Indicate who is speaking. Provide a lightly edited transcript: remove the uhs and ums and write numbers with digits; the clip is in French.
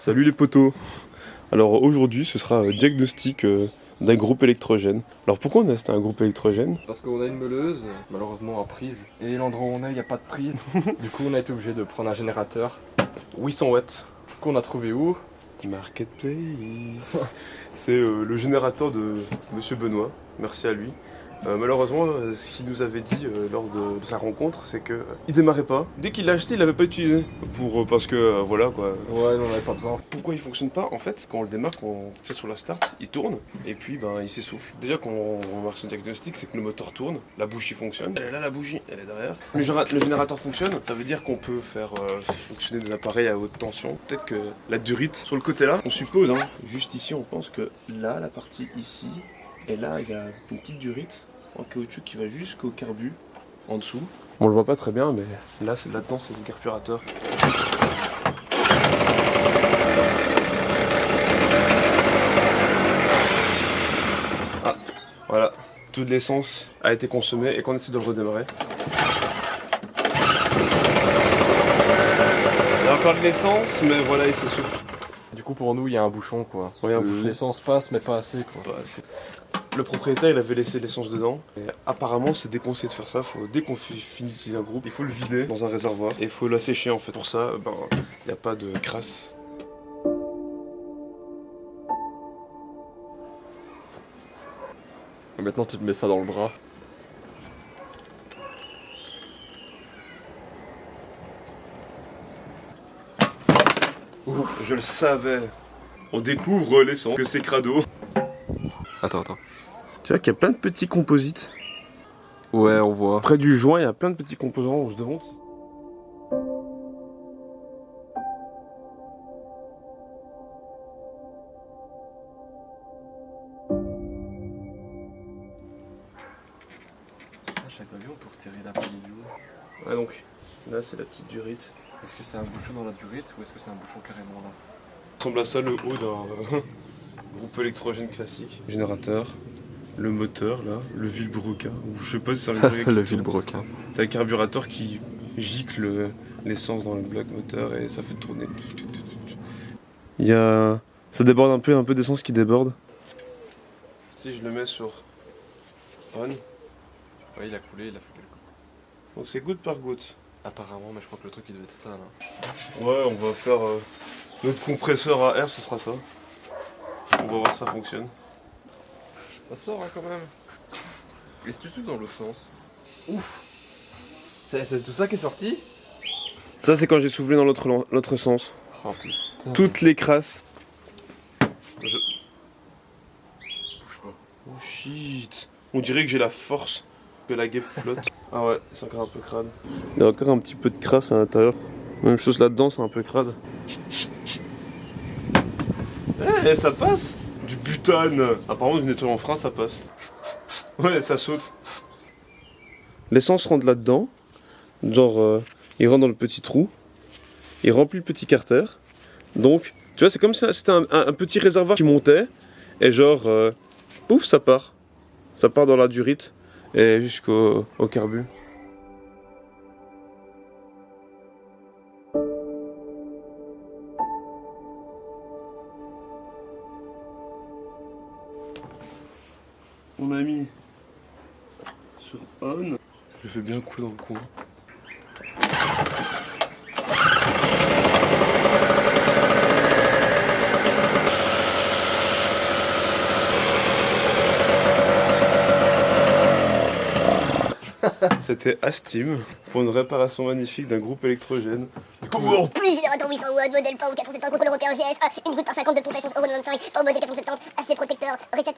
Speaker 1: Salut les potos. Alors aujourd'hui ce sera un diagnostic d'un groupe électrogène. Alors pourquoi on a acheté un groupe électrogène?
Speaker 2: Parce qu'on a une meuleuse, malheureusement en prise, et l'endroit où on est, il n'y a pas de prise. Du coup on a été obligé de prendre un générateur 800 watts qu'on a trouvé où?
Speaker 1: Marketplace. C'est le générateur de Monsieur Benoît, merci à lui. Malheureusement, ce qu'il nous avait dit lors de sa rencontre, c'est que il démarrait pas. Dès qu'il l'a acheté, il l'avait pas utilisé. Parce que voilà quoi.
Speaker 2: Ouais, on n'en avait pas besoin.
Speaker 1: Pourquoi il fonctionne pas? En fait, quand on le démarre, quand on tire sur la start, il tourne et puis il s'essouffle. Déjà quand on marque son diagnostic, c'est que le moteur tourne, la bougie fonctionne. Elle est là la bougie, elle est derrière. Le générateur fonctionne, ça veut dire qu'on peut faire fonctionner des appareils à haute tension. Peut-être que la durite sur le côté là, on suppose, hein, juste ici on pense que là, la partie ici, et là il y a une petite durite en caoutchouc qui va jusqu'au carbu en dessous. On le voit pas très bien, mais là là-dedans c'est le carburateur. Ah, voilà, toute l'essence a été consommée et qu'on essaie de le redémarrer. Il y a encore de l'essence, mais voilà, il s'essouffle.
Speaker 2: Du coup pour nous il y a un bouchon quoi.
Speaker 1: Ouais, un bouchon.
Speaker 2: L'essence passe mais pas assez quoi.
Speaker 1: Le propriétaire il avait laissé l'essence dedans et apparemment c'est déconseillé de faire ça, dès qu'on finit d'utiliser un groupe, il faut le vider dans un réservoir et il faut l'assécher en fait. Pour ça, il n'y a pas de crasse.
Speaker 2: Et maintenant tu te mets ça dans le bras.
Speaker 1: Ouf, je le savais. On découvre l'essence, que c'est crado.
Speaker 2: Attends.
Speaker 1: Tu vois qu'il y a plein de petits composites.
Speaker 2: Ouais, on voit.
Speaker 1: Près du joint, il y a plein de petits composants, on se demande.
Speaker 2: Chaque avion pour tirer la pile du haut.
Speaker 1: Ouais, donc là c'est la petite durite.
Speaker 2: Est-ce que c'est un bouchon dans la durite ou est-ce que c'est un bouchon carrément là?
Speaker 1: Ça ressemble à ça le haut d'un groupe électrogène classique. Générateur, le moteur là, le vilebrequin, ou je sais pas si c'est un vilebrequin.
Speaker 2: Le vilebrequin.
Speaker 1: T'as le carburateur qui gicle l'essence dans le bloc moteur et ça fait tourner. Il y a... Ça déborde un peu d'essence qui déborde. Si je le mets sur on,
Speaker 2: Ouais, il a coulé, il a fait quelque chose.
Speaker 1: donc c'est goutte par goutte.
Speaker 2: Apparemment, mais je crois que le truc il devait être ça là.
Speaker 1: Ouais, on va faire notre compresseur à air, ce sera ça. On va voir si ça fonctionne.
Speaker 2: Ça sort hein, quand même. Est-ce que tu souffles dans l'autre sens? Ouf. C'est tout ça qui est sorti?
Speaker 1: Ça c'est quand j'ai soufflé dans l'autre sens.
Speaker 2: Oh putain.
Speaker 1: Toutes les crasses.
Speaker 2: Bouge pas.
Speaker 1: Oh shit. On dirait que j'ai la force que la guêpe flotte. Ah ouais, c'est encore un peu crade. Il y a encore un petit peu de crasse à l'intérieur. Même chose là-dedans, c'est un peu crade. Eh, ça passe. Du butane. Apparemment, du nettoyant en frein, ça passe. Ouais, ça saute. L'essence rentre là-dedans. Genre, il rentre dans le petit trou. Il remplit le petit carter. Donc, tu vois, c'est comme si c'était un petit réservoir qui montait. Et genre, pouf, ça part. Ça part dans la durite. Et jusqu'au carbu. On a mis sur on. Je le fais bien couler dans le coin. C'était Astim pour une réparation magnifique d'un groupe électrogène.
Speaker 3: Plus générateur 800 watts, modèle PAO 470, contrôle européen GF, une goutte par 50 de pompe à essence Euro 95, PAO modèle 470, AC protecteur, recette...